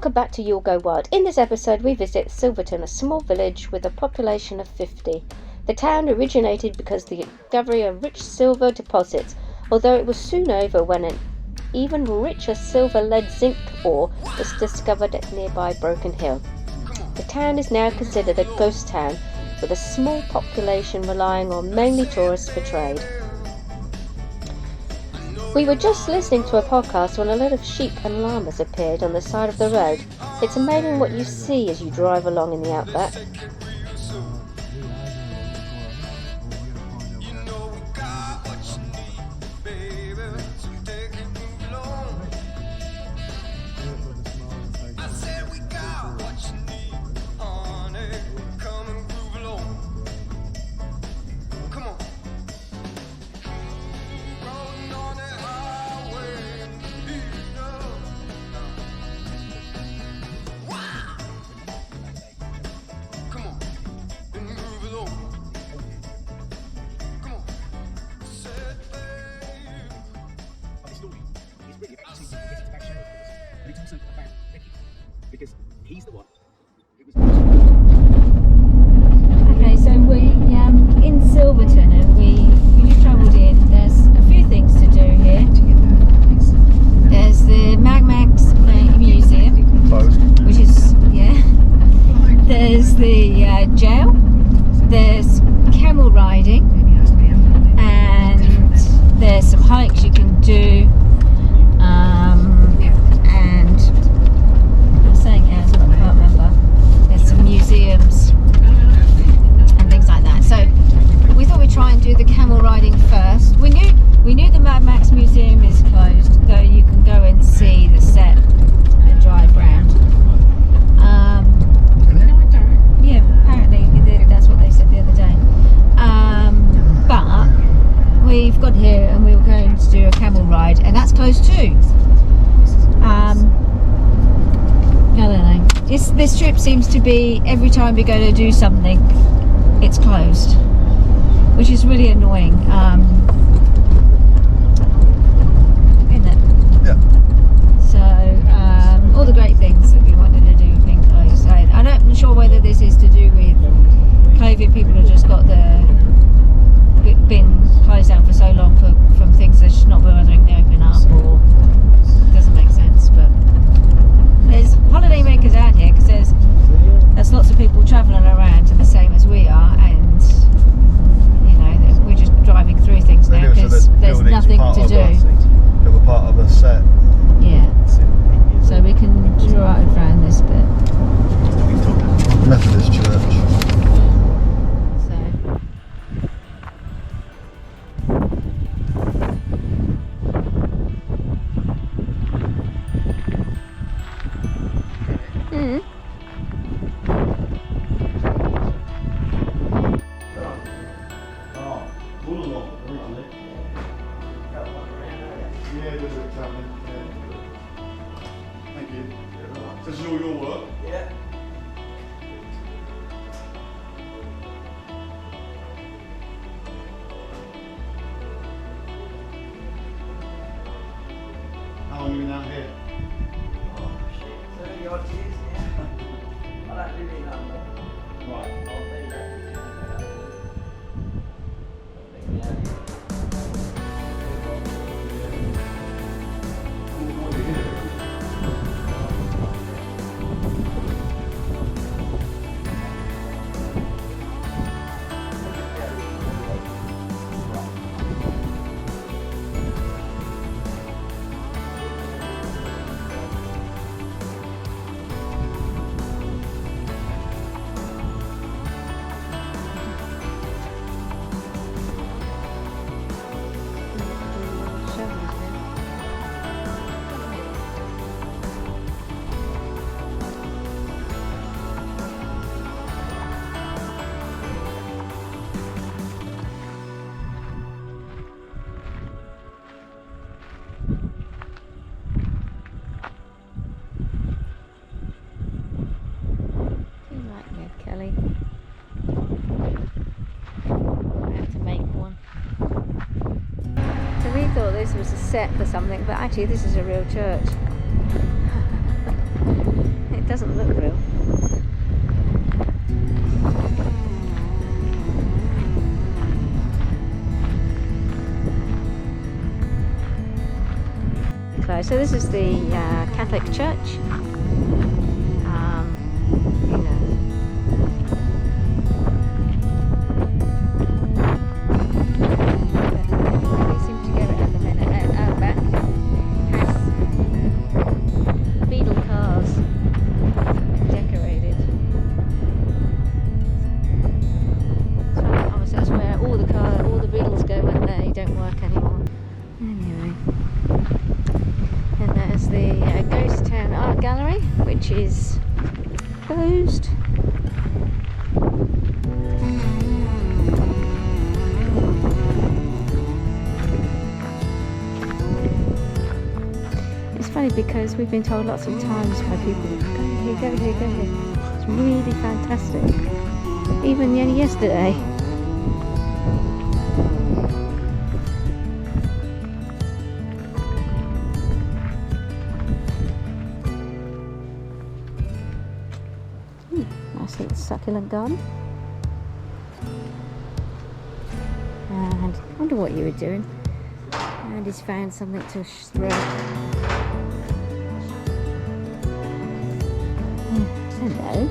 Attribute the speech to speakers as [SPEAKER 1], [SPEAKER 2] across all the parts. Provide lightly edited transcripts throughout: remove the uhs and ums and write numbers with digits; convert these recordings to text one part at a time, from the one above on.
[SPEAKER 1] Welcome back to You'll Go Wild. In this episode we visit Silverton, a small village with a population of 50. The town originated because of the discovery of rich silver deposits, although it was soon over when an even richer silver lead zinc ore was discovered at nearby Broken Hill. The town is now considered a ghost town, with a small population relying on mainly tourists for trade. We were just listening to a podcast when a lot of sheep and llamas appeared on the side of the road. It's amazing what you see as you drive along in the Outback.
[SPEAKER 2] Because he's the one who was...
[SPEAKER 3] Okay, so we in Silverton, and we travelled in. There's a few things to do here. There's the Magmax Museum,
[SPEAKER 4] Closed.
[SPEAKER 3] which is There's the jail. There's camel riding, and there's some hikes you can do. And I was saying as well, I can't remember. There's some museums and things like that. So we thought we'd try and do the camel riding first. We knew the Mad Max Museum is closed, though you can go and see the set and drive round. Yeah, apparently that's what they said the other day. But we've got here and we were going to do a camel ride, and that's closed too. I don't know. This trip seems to be every time we go to do something, it's closed, which is really annoying. Isn't it?
[SPEAKER 4] Yeah.
[SPEAKER 3] So all the great things that we wanted to do have been closed. I'm not sure whether this is to do with COVID. People have just got been closed down for so long from things that's just not bothering to open up, or it doesn't make sense. But there's holiday makers out here, because there's lots of people travelling around the same as we are, and we're just driving through things now because there's nothing to do.
[SPEAKER 4] They were part of a set.
[SPEAKER 3] Yeah, so we can drive around this bit.
[SPEAKER 4] Methodist church. Yeah, it was a travelling. Thank you. This is all your work? Yeah. How long have you been out here?
[SPEAKER 5] Oh shit, 30 odd years now. I don't live in London.
[SPEAKER 4] Right.
[SPEAKER 5] I've been there.
[SPEAKER 1] thought this was a set for something, but actually this is a real church. doesn't look real. Okay, so this is the Catholic Church. You know. They seem to go at the minute. And Outback has Beetle cars decorated. So obviously that's where all the Beetles go when they don't work anymore. Anyway. And there's the Ghost Town Art Gallery, which is closed. It's funny because we've been told lots of times by people, go here, go here, go here. It's really fantastic. Even yesterday. Nice little succulent garden. And I wonder what you were doing. And he's found something to throw. Hello.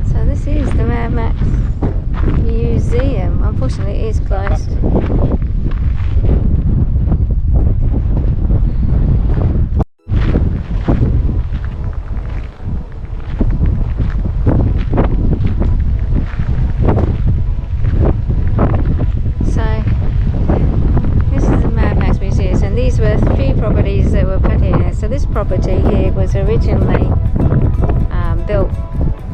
[SPEAKER 1] So this is the Mad Max Museum. Unfortunately it is closed. These were 3 properties that were put here. So this property here was originally built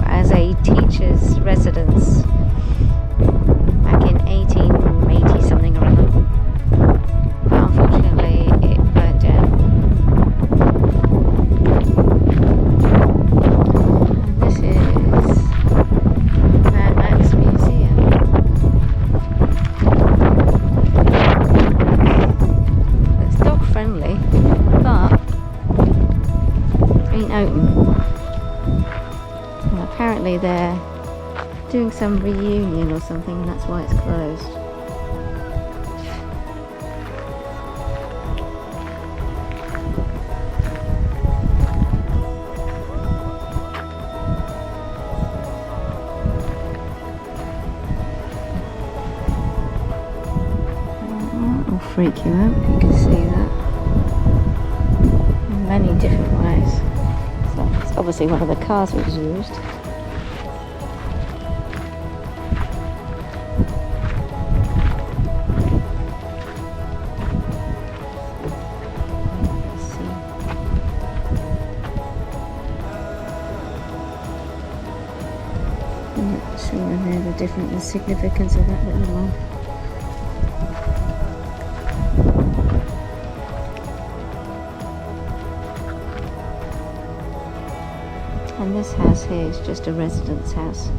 [SPEAKER 1] as a teacher's residence back in 1880 something or other. But unfortunately it burnt down. And this is Mad Max Museum. Friendly, but ain't open. And apparently they're doing some reunion or something, and that's why it's closed. That will freak you out, you can see that. Many different ways. So it's obviously one of the cars was used. Let's see. I'm not sure there the the significance of that little one. And this house here is just a residence house.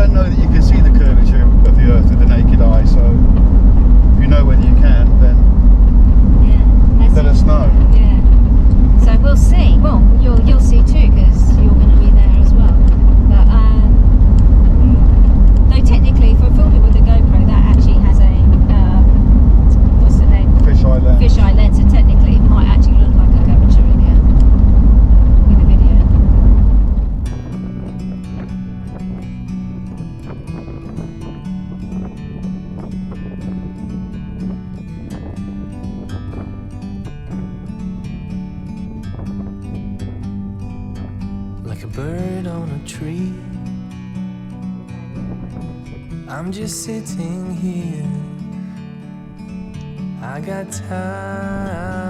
[SPEAKER 4] don't know that you can see the curvature of the Earth with the naked eye, so if you know whether you can, then
[SPEAKER 3] Yeah.
[SPEAKER 4] let us know.
[SPEAKER 3] Yeah. So we'll see. Well, you'll see too because you're going to be there as well. But though technically, for filming with a GoPro, that actually has a what's the name?
[SPEAKER 4] Fisheye lens.
[SPEAKER 3] Fisheye lens. So technically, it might actually look like a curvature in there with the video.
[SPEAKER 6] Like a bird on a tree, I'm just sitting here. I got time,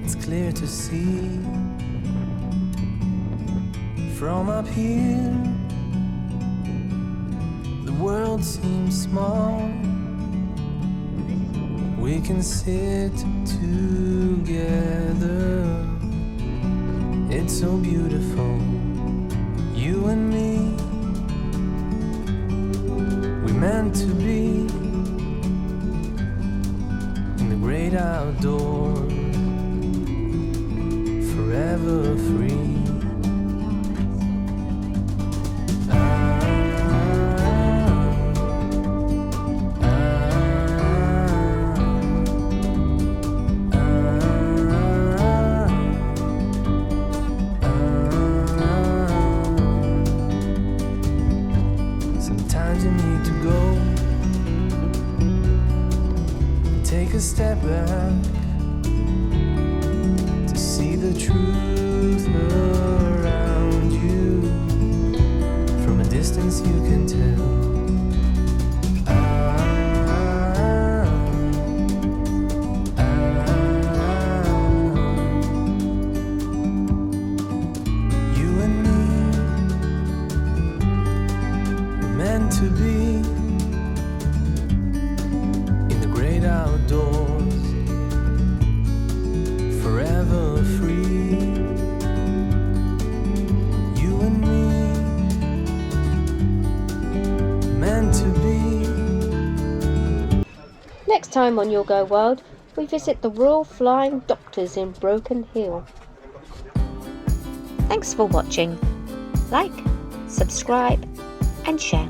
[SPEAKER 6] it's clear to see. From up here, the world seems small. We can sit together. It's so beautiful, you and me. We meant to be in the great outdoors, forever free. Sometimes you need to go, take a step back to see the truth around you. From a distance you can tell. You and me, meant to be in the great outdoors, forever free. You and me, meant to be.
[SPEAKER 1] Next time on You'll Go Wild, we visit the Royal Flying Doctors in Broken Hill. Thanks for watching. Like, subscribe and share.